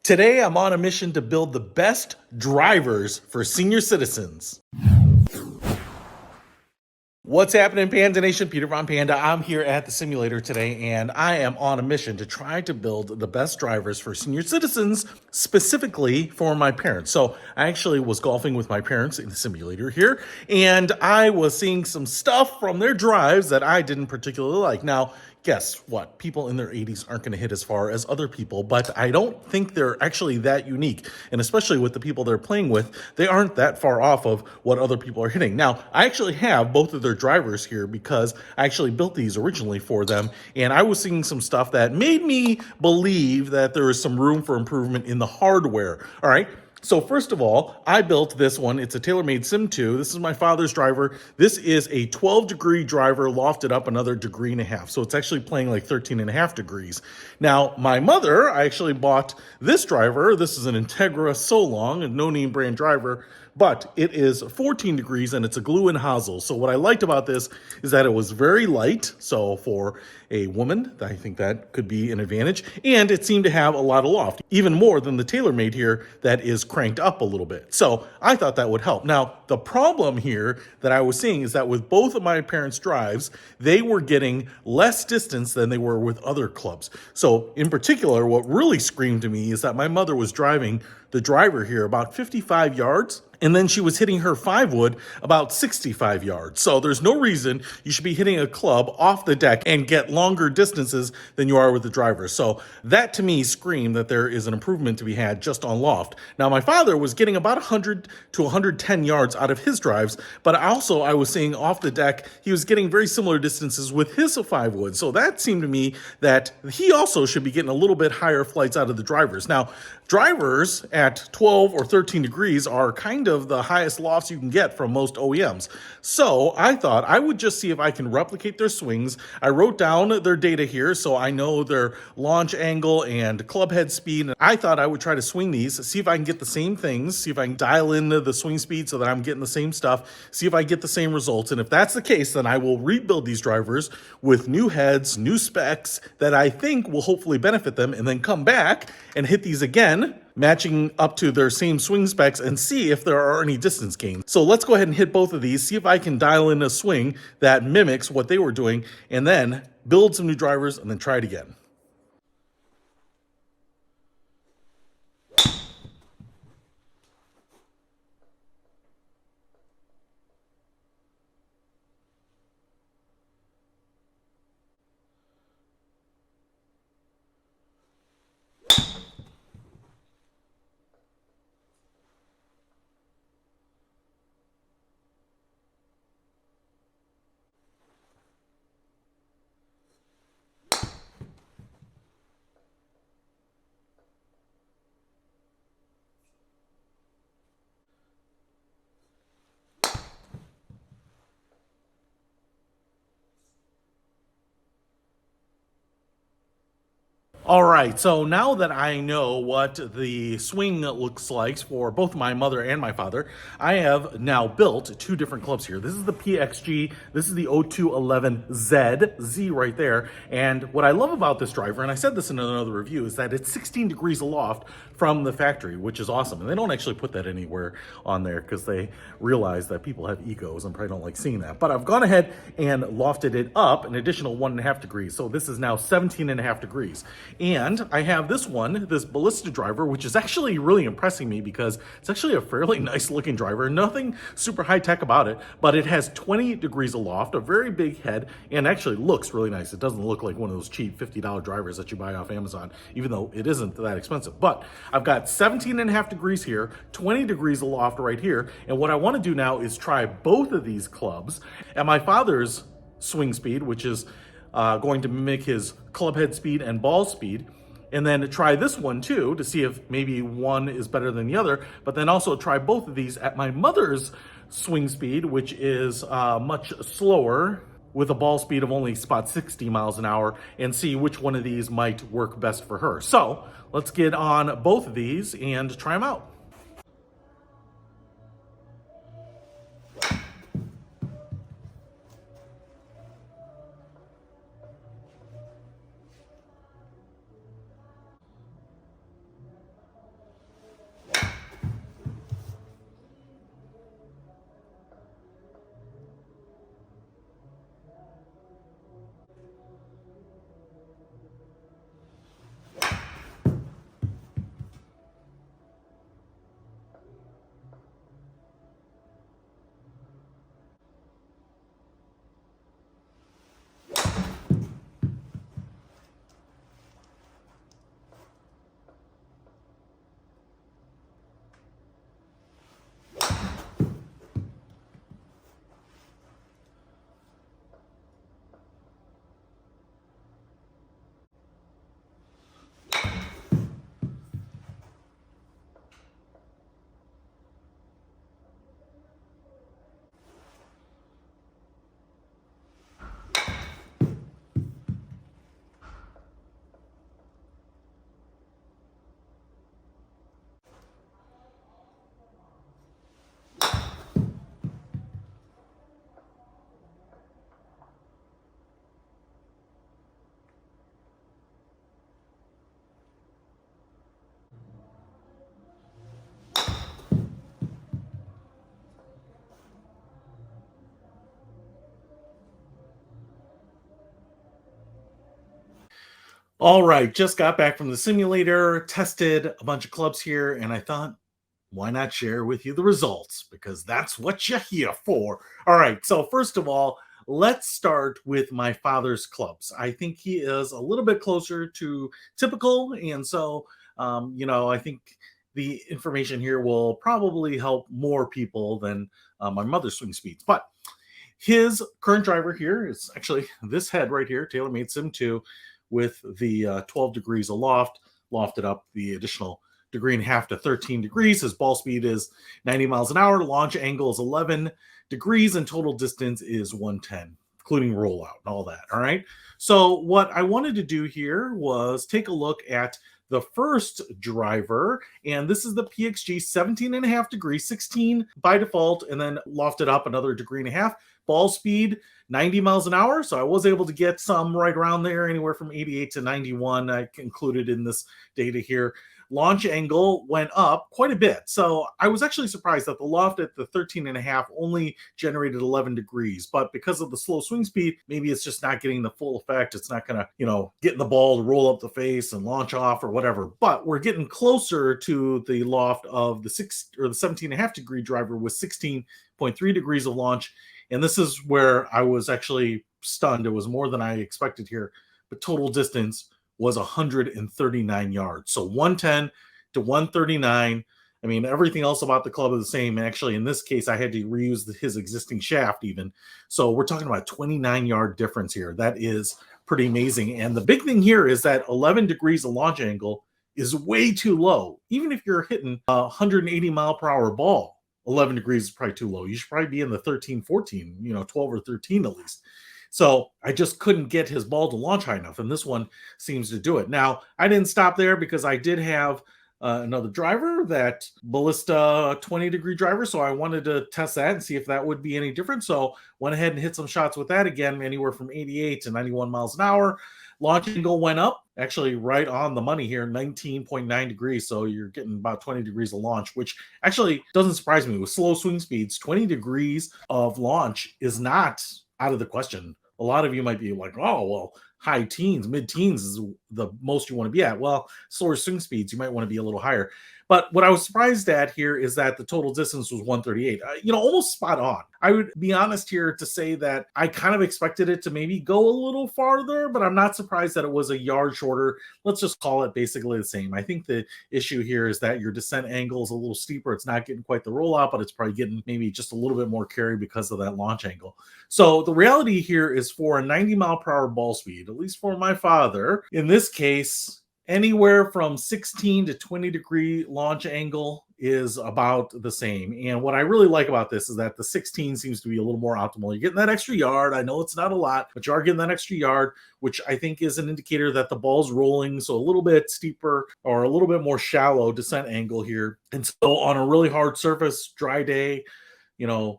Today, I'm on a mission to build the best drivers for senior citizens. What's happening, Panda Nation? Peter Von Panda. I'm here at the simulator today, and I am on a mission to try to build the best drivers for senior citizens, specifically for my parents. So I actually was golfing with my parents in the simulator here, and I was seeing some stuff from their drives that I didn't particularly like. Now, guess what? People in their 80s aren't going to hit as far as other people, but I don't think they're actually that unique. And especially with the people they're playing with, they aren't that far off of what other people are hitting. Now, I actually have both of their drivers here because I actually built these originally for them. And I was seeing some stuff that made me believe that there is some room for improvement in the hardware. All right. So first of all, I built this one. It's a TaylorMade Sim 2. This is my father's driver. This is a 12-degree driver lofted up another degree and a half. So it's actually playing like 13 and a half degrees. Now, my mother, I actually bought this driver. This is an Integra Solong, a no-name brand driver, but it is 14 degrees and it's a glue and hosel. So what I liked about this is that it was very light. So for a woman, I think that could be an advantage. And it seemed to have a lot of loft, even more than the TaylorMade here that is cranked up a little bit. So I thought that would help. Now, the problem here that I was seeing is that with both of my parents' drives, they were getting less distance than they were with other clubs. So in particular, what really screamed to me is that my mother was driving the driver here about 55 yards, and then she was hitting her 5-wood about 65 yards. So there's no reason you should be hitting a club off the deck and get longer distances than you are with the driver. So that to me screamed that there is an improvement to be had just on loft. Now my father was getting about 100 to 110 yards out of his drives, but also I was seeing off the deck, he was getting very similar distances with his 5-wood. So that seemed to me that he also should be getting a little bit higher flights out of the drivers. Now, drivers at 12 or 13 degrees are kind of the highest lofts you can get from most OEMs. So I thought I would just see if I can replicate their swings. I wrote down their data here so I know their launch angle and club head speed. I thought I would try to swing these, see if I can get the same things, see if I can dial in the swing speed so that I'm getting the same stuff, see if I get the same results. And if that's the case, then I will rebuild these drivers with new heads, new specs that I think will hopefully benefit them, and then come back and hit these again, matching up to their same swing specs, and see if there are any distance gains. So let's go ahead and hit both of these, see if I can dial in a swing that mimics what they were doing, and then build some new drivers and then try it again. All right, so now that I know what the swing looks like for both my mother and my father, I have now built two different clubs here. This is the PXG, this is the 0211Z, Z right there. And what I love about this driver, and I said this in another review, is that it's 16 degrees aloft from the factory, which is awesome. And they don't actually put that anywhere on there because they realize that people have egos and probably don't like seeing that. But I've gone ahead and lofted it up an additional 1.5 degrees. So this is now 17.5 degrees. And I have this one, this BALLISTA driver, which is actually really impressing me because it's actually a fairly nice looking driver. Nothing super high tech about it, but it has 20 degrees aloft, a very big head, and actually looks really nice. It doesn't look like one of those cheap $50 drivers that you buy off Amazon, even though it isn't that expensive. But I've got 17.5 degrees here, 20 degrees aloft right here. And what I want to do now is try both of these clubs at my father's swing speed, which is going to mimic his club head speed and ball speed, and then try this one too to see if maybe one is better than the other, but then also try both of these at my mother's swing speed, which is much slower with a ball speed of only about 60 miles an hour, and see which one of these might work best for her. So let's get on both of these and try them out. All right, just got back from the simulator, tested a bunch of clubs here, and I thought, why not share with you the results? Because that's what you're here for. All right, so first of all, let's start with my father's clubs. I think he is a little bit closer to typical, and so, I think the information here will probably help more people than my mother's swing speeds. But his current driver here is actually this head right here, TaylorMade Sim 2, with the 12 degrees aloft, lofted up the additional degree and a half to 13 degrees. His ball speed is 90 miles an hour, launch angle is 11 degrees, and total distance is 110, including rollout and all that. All right. So, what I wanted to do here was take a look at the first driver, and this is the PXG 17 and a half degrees, 16 by default, and then lofted up another degree and a half. Ball speed 90 miles an hour. So I was able to get some right around there, anywhere from 88 to 91. I included in this data here. Launch angle went up quite a bit. So I was actually surprised that the loft at the 13 and a half only generated 11 degrees. But because of the slow swing speed, maybe it's just not getting the full effect. It's not going to, get the ball to roll up the face and launch off or whatever. But we're getting closer to the loft of the 17 and a half degree driver with 16.3 degrees of launch. And this is where I was actually stunned. It was more than I expected here. But total distance was 139 yards. So 110 to 139. I mean, everything else about the club is the same. Actually, in this case, I had to reuse his existing shaft even. So we're talking about 29-yard difference here. That is pretty amazing. And the big thing here is that 11 degrees of launch angle is way too low. Even if you're hitting a 180 mile per hour ball, 11 degrees is probably too low. You should probably be in the 13, 14, 12 or 13 at least. So I just couldn't get his ball to launch high enough, and this one seems to do it. Now, I didn't stop there because I did have another driver, that Ballista 20-degree driver, so I wanted to test that and see if that would be any different. So went ahead and hit some shots with that again, anywhere from 88 to 91 miles an hour. Launch angle went up, actually right on the money here, 19.9 degrees. So you're getting about 20 degrees of launch, which actually doesn't surprise me. With slow swing speeds, 20 degrees of launch is not out of the question. A lot of you might be like, oh, well, high teens, mid teens is the most you want to be at. Well, slower swing speeds, you might want to be a little higher. But what I was surprised at here is that the total distance was 138, almost spot on. I would be honest here to say that I kind of expected it to maybe go a little farther, but I'm not surprised that it was a yard shorter. Let's just call it basically the same. I think the issue here is that your descent angle is a little steeper. It's not getting quite the rollout, but it's probably getting maybe just a little bit more carry because of that launch angle. So the reality here is, for a 90 mile per hour ball speed, at least for my father, in this case, anywhere from 16 to 20 degree launch angle is about the same. And what I really like about this is that the 16 seems to be a little more optimal. You're getting that extra yard. I know it's not a lot, but you are getting that extra yard, which I think is an indicator that the ball's rolling. So a little bit steeper or a little bit more shallow descent angle here. And so on a really hard surface, dry day,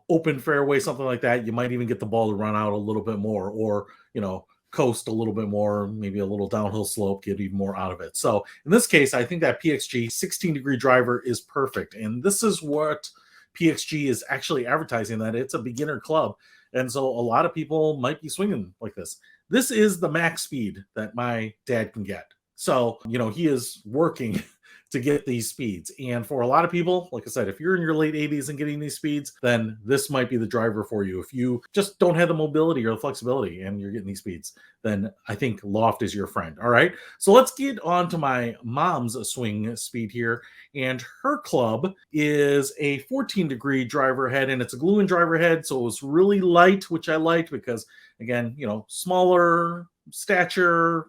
open fairway, something like that, you might even get the ball to run out a little bit more, or, coast a little bit more, maybe a little downhill slope, get even more out of it. So in this case, I think that PXG 16-degree driver is perfect. And this is what PXG is actually advertising, that it's a beginner club. And so a lot of people might be swinging like this. This is the max speed that my dad can get. So, he is working to get these speeds. And for a lot of people, like I said, if you're in your late 80s and getting these speeds, then this might be the driver for you. If you just don't have the mobility or the flexibility and you're getting these speeds, then I think loft is your friend. All right. So let's get on to my mom's swing speed here. And her club is a 14-degree driver head, and it's a glue-in driver head. So it was really light, which I liked because, again, smaller stature,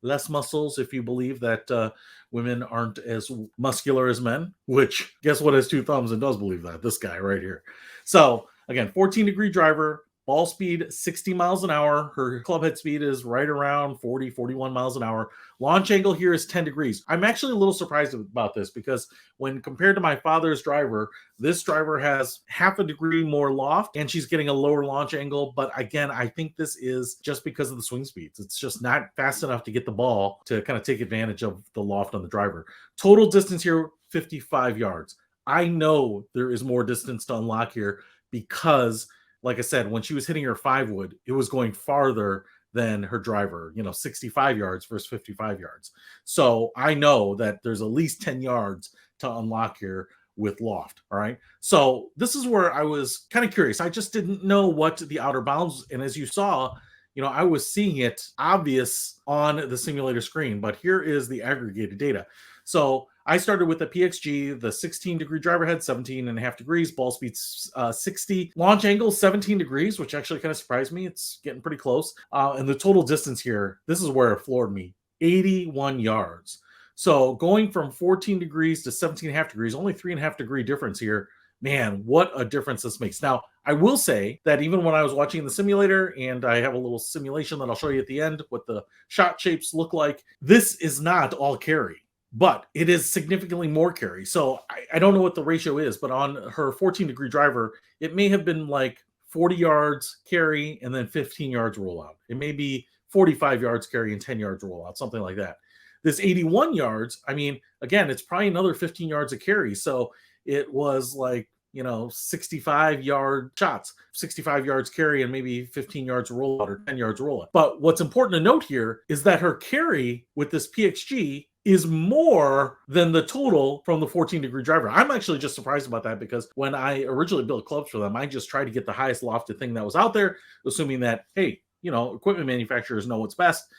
less muscles, if you believe that women aren't as muscular as men, which guess what has two thumbs and does believe that? This guy right here. So again, 14-degree driver, ball speed 60 miles an hour. Her club head speed is right around 40, 41 miles an hour. Launch angle here is 10 degrees. I'm actually a little surprised about this because when compared to my father's driver, this driver has half a degree more loft and she's getting a lower launch angle. But again, I think this is just because of the swing speeds. It's just not fast enough to get the ball to kind of take advantage of the loft on the driver. Total distance here, 55 yards. I know there is more distance to unlock here because, like I said, when she was hitting her 5-wood, it was going farther than her driver, 65 yards versus 55 yards. So I know that there's at least 10 yards to unlock here with loft. All right. So this is where I was kind of curious. I just didn't know what the outer bounds. And as you saw, I was seeing it obvious on the simulator screen, but here is the aggregated data. So I started with the PXG, the 16-degree driver head, 17.5 degrees, ball speed 60, launch angle 17 degrees, which actually kind of surprised me. It's getting pretty close. And the total distance here, this is where it floored me, 81 yards. So going from 14 degrees to 17.5 degrees, only 3.5 degree difference here. Man, what a difference this makes. Now, I will say that even when I was watching the simulator, and I have a little simulation that I'll show you at the end, what the shot shapes look like, this is not all carry, but it is significantly more carry. So I don't know what the ratio is, but on her 14-degree driver, it may have been like 40 yards carry and then 15 yards rollout. It may be 45 yards carry and 10 yards rollout, something like that. This 81 yards, I mean, again, it's probably another 15 yards of carry. So it was like, 65-yard shots, 65 yards carry and maybe 15 yards rollout or 10 yards rollout. But what's important to note here is that her carry with this PXG is more than the total from the 14-degree driver. I'm actually just surprised about that because when I originally built clubs for them, I just tried to get the highest lofted thing that was out there, assuming that, hey, equipment manufacturers know what's best.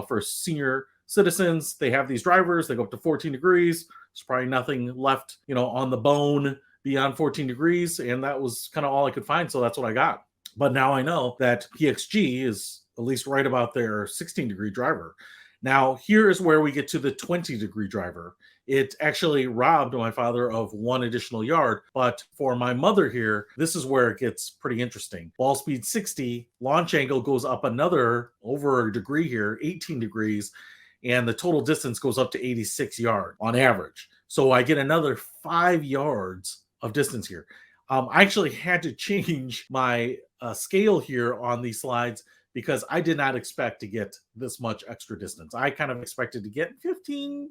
For senior citizens, they have these drivers, they go up to 14 degrees. There's probably nothing left, on the bone beyond 14 degrees. And that was kind of all I could find. So that's what I got. But now I know that PXG is at least right about their 16-degree driver. Now, here is where we get to the 20-degree driver. It actually robbed my father of 1 additional yard. But for my mother here, this is where it gets pretty interesting. Ball speed 60, launch angle goes up another over a degree here, 18 degrees. And the total distance goes up to 86 yards on average. So I get another 5 yards of distance here. I actually had to change my scale here on these slides because I did not expect to get this much extra distance. I kind of expected to get 15,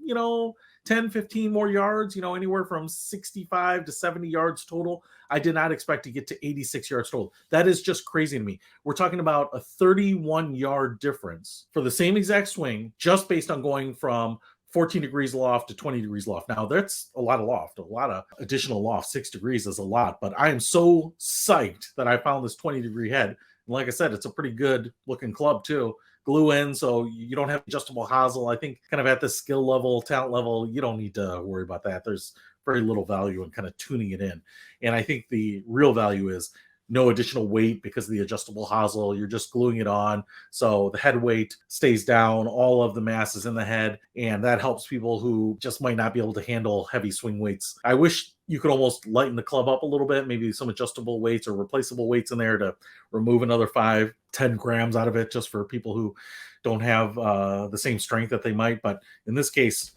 10, 15 more yards, anywhere from 65 to 70 yards total. I did not expect to get to 86 yards total. That is just crazy to me. We're talking about a 31-yard difference for the same exact swing, just based on going from 14 degrees loft to 20 degrees loft. Now, that's a lot of loft, a lot of additional loft. 6 degrees is a lot, but I am so psyched that I found this 20-degree head. And like I said, it's a pretty good looking club too. Glue in, so you don't have adjustable hosel. I think kind of at the skill level, talent level, you don't need to worry about that. There's very little value in kind of tuning it in. And I think the real value is no additional weight because of the adjustable hosel. You're just gluing it on. So the head weight stays down. All of the mass is in the head. And that helps people who just might not be able to handle heavy swing weights. I wish you could almost lighten the club up a little bit, maybe some adjustable weights or replaceable weights in there to remove another 5-10 grams out of it, just for people who don't have the same strength that they might. But in this case,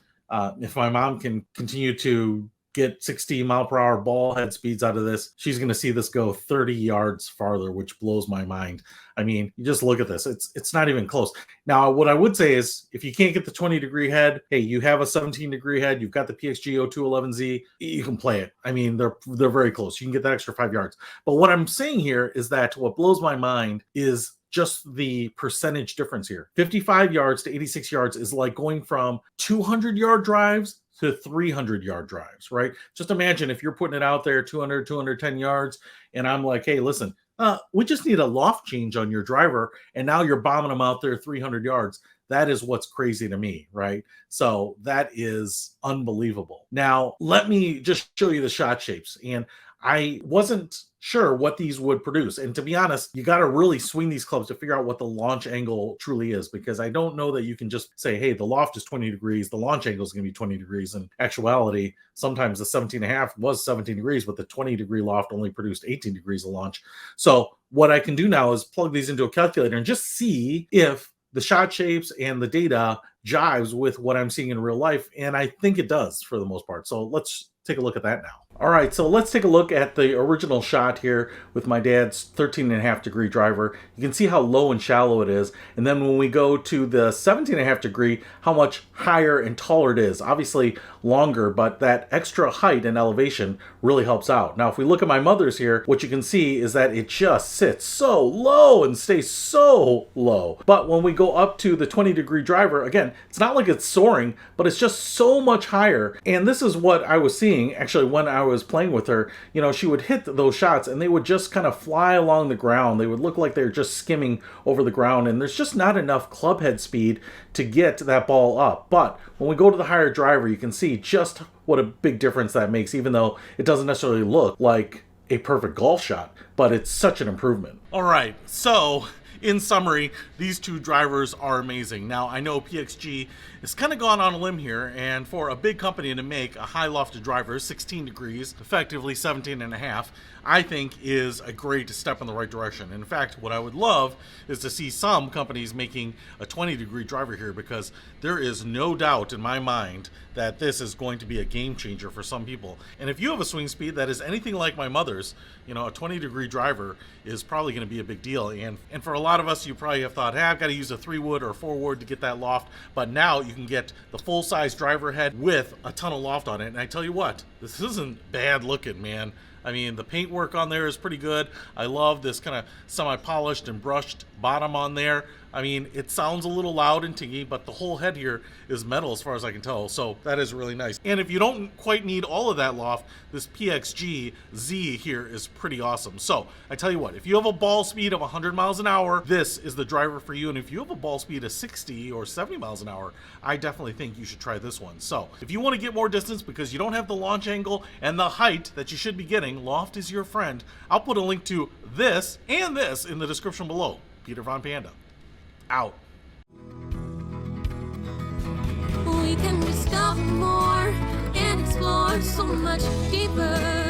if my mom can continue to get 60 mile per hour ball head speeds out of this, she's going to see this go 30 yards farther, which blows my mind. I mean, you just look at this. It's not even close. Now, what I would say is if you can't get the 20-degree head, hey, you have a 17-degree head, you've got the PXG 0211Z, you can play it. I mean, they're very close. You can get that extra 5 yards. But what I'm saying here is that what blows my mind is just the percentage difference here. 55 yards to 86 yards is like going from 200-yard drives to 300-yard drives, right? Just imagine if you're putting it out there 200, 210 yards, and I'm like, hey, listen, we just need a loft change on your driver, and now you're bombing them out there 300 yards. That is what's crazy to me, right? So that is unbelievable. Now, let me just show you the shot shapes. And I wasn't sure what these would produce. And to be honest, you got to really swing these clubs to figure out what the launch angle truly is, because I don't know that you can just say, hey, the loft is 20 degrees, the launch angle is going to be 20 degrees. In actuality, sometimes the 17.5 was 17 degrees, but the 20-degree loft only produced 18 degrees of launch. So what I can do now is plug these into a calculator and just see if the shot shapes and the data jives with what I'm seeing in real life. And I think it does for the most part. So let's take a look at that now. All right, so let's take a look at the original shot here with my dad's 13.5 degree driver. You can see how low and shallow it is. And then when we go to the 17.5 degree, how much higher and taller it is. Obviously longer, but that extra height and elevation really helps out. Now, if we look at my mother's here, what you can see is that it just sits so low and stays so low. But when we go up to the 20 degree driver, again, it's not like it's soaring, but it's just so much higher. And this is what I was seeing actually when I was playing with her. You know, she would hit those shots and they would just kind of fly along the ground. They would look like they were just skimming over the ground, and there's just not enough club head speed to get that ball up. But when we go to the higher driver, you can see just what a big difference that makes, even though it doesn't necessarily look like a perfect golf shot, but it's such an improvement. All right, so in summary, these two drivers are amazing. Now, I know PXG has kind of gone on a limb here, and for a big company to make a high lofted driver, 16 degrees, effectively 17.5, I think is a great step in the right direction. And in fact, what I would love is to see some companies making a 20 degree driver here, because there is no doubt in my mind that this is going to be a game changer for some people. And if you have a swing speed that is anything like my mother's, you know, a 20 degree driver is probably going to be a big deal. And for a lot of us, you probably have thought, hey, I've got to use a 3-wood or 4-wood to get that loft. But now you can get the full-size driver head with a ton of loft on it. And I tell you what, this isn't bad looking, man. I mean, the paintwork on there is pretty good. I love this kind of semi-polished and brushed bottom on there. I mean, it sounds a little loud and tingy, but the whole head here is metal as far as I can tell. So that is really nice. And if you don't quite need all of that loft, this PXG Z here is pretty awesome. So I tell you what, if you have a ball speed of 100 miles an hour, this is the driver for you. And if you have a ball speed of 60 or 70 miles an hour, I definitely think you should try this one. So if you want to get more distance because you don't have the launch angle and the height that you should be getting, Loft is your friend. I'll put a link to this and this in the description below. Peter Von Panda, out. We can discover more and explore so much deeper.